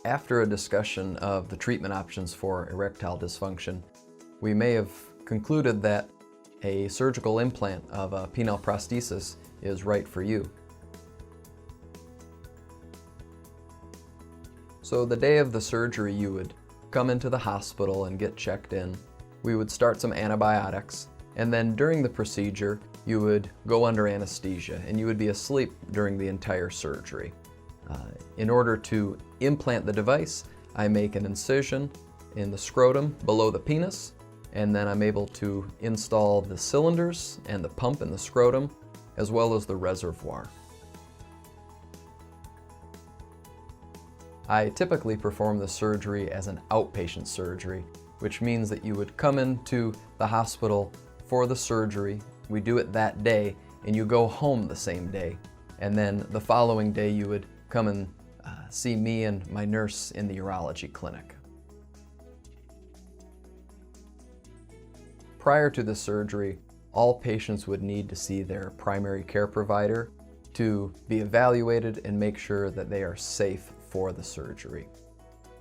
After a discussion of the treatment options for erectile dysfunction, we may have concluded that a surgical implant of a penile prosthesis is right for you. So the day of the surgery, you would come into the hospital and get checked in. We would start some antibiotics, and then during the procedure, you would go under anesthesia and you would be asleep during the entire surgery. In order to implant the device, I make an incision in the scrotum below the penis, and then I'm able to install the cylinders and the pump in the scrotum, as well as the reservoir. I typically perform the surgery as an outpatient surgery, which means that you would come into the hospital for the surgery, we do it that day, and you go home the same day. And then the following day you would come and see me and my nurse in the urology clinic. Prior to the surgery, all patients would need to see their primary care provider to be evaluated and make sure that they are safe for the surgery.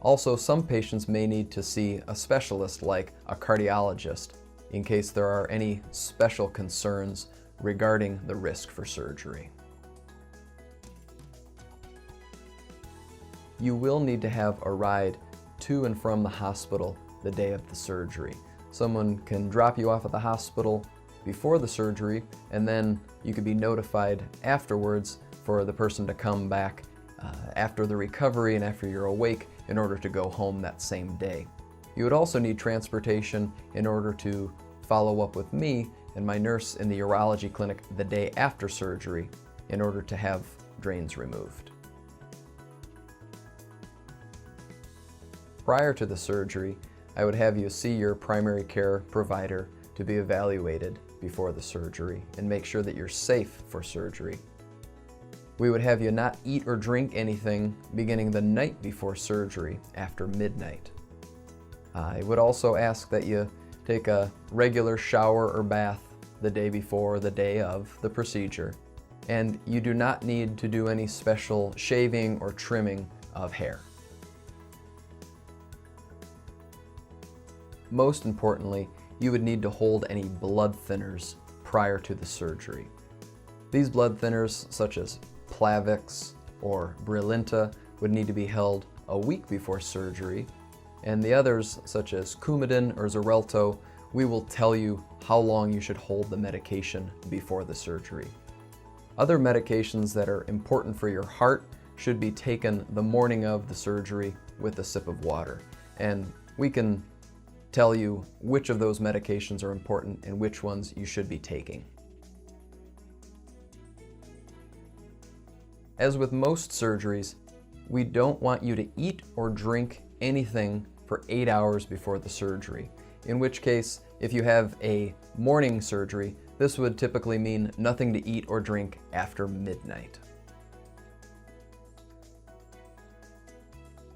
Also, some patients may need to see a specialist like a cardiologist in case there are any special concerns regarding the risk for surgery. You will need to have a ride to and from the hospital the day of the surgery. Someone can drop you off at the hospital before the surgery, and then you could be notified afterwards for the person to come back after the recovery and after you're awake in order to go home that same day. You would also need transportation in order to follow up with me and my nurse in the urology clinic the day after surgery in order to have drains removed. Prior to the surgery, I would have you see your primary care provider to be evaluated before the surgery and make sure that you're safe for surgery. We would have you not eat or drink anything beginning the night before surgery after midnight. I would also ask that you take a regular shower or bath the day before the day of the procedure, and you do not need to do any special shaving or trimming of hair. Most importantly, you would need to hold any blood thinners prior to the surgery. These blood thinners, such as Plavix or Brilinta, would need to be held a week before surgery, and the others, such as Coumadin or Xarelto, we will tell you how long you should hold the medication before the surgery. Other medications that are important for your heart should be taken the morning of the surgery with a sip of water, and we can tell you which of those medications are important and which ones you should be taking. As with most surgeries, we don't want you to eat or drink anything for 8 hours before the surgery, in which case, if you have a morning surgery, this would typically mean nothing to eat or drink after midnight.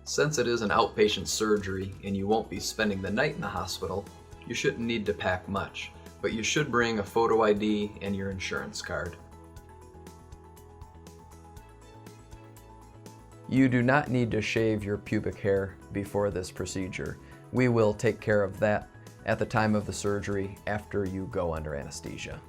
Since it is an outpatient surgery and you won't be spending the night in the hospital, you shouldn't need to pack much, but you should bring a photo ID and your insurance card. You do not need to shave your pubic hair before this procedure. We will take care of that at the time of the surgery after you go under anesthesia.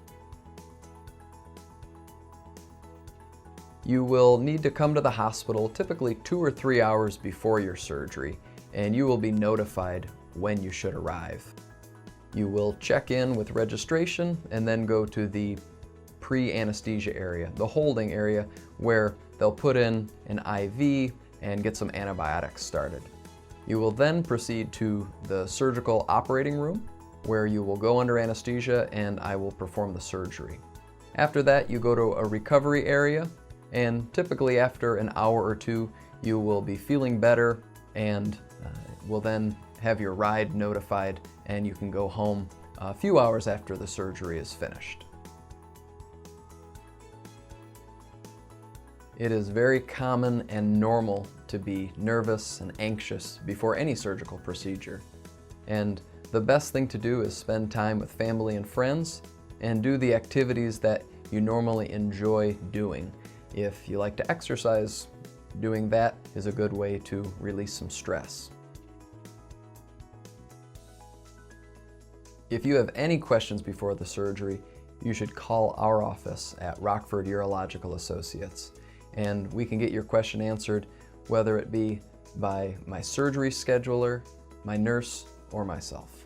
You will need to come to the hospital typically 2 or 3 hours before your surgery, and you will be notified when you should arrive. You will check in with registration and then go to the pre-anesthesia area, the holding area, where they'll put in an IV and get some antibiotics started. You will then proceed to the surgical operating room, where you will go under anesthesia and I will perform the surgery. After that, you go to a recovery area, and typically after an hour or two, you will be feeling better and will then have your ride notified, and you can go home a few hours after the surgery is finished. It is very common and normal to be nervous and anxious before any surgical procedure. And the best thing to do is spend time with family and friends and do the activities that you normally enjoy doing. If you like to exercise, Doing that is a good way to release some stress. If you have any questions before the surgery, you should call our office at Rockford Urological Associates, and we can get your question answered, whether it be by my surgery scheduler, my nurse, or myself.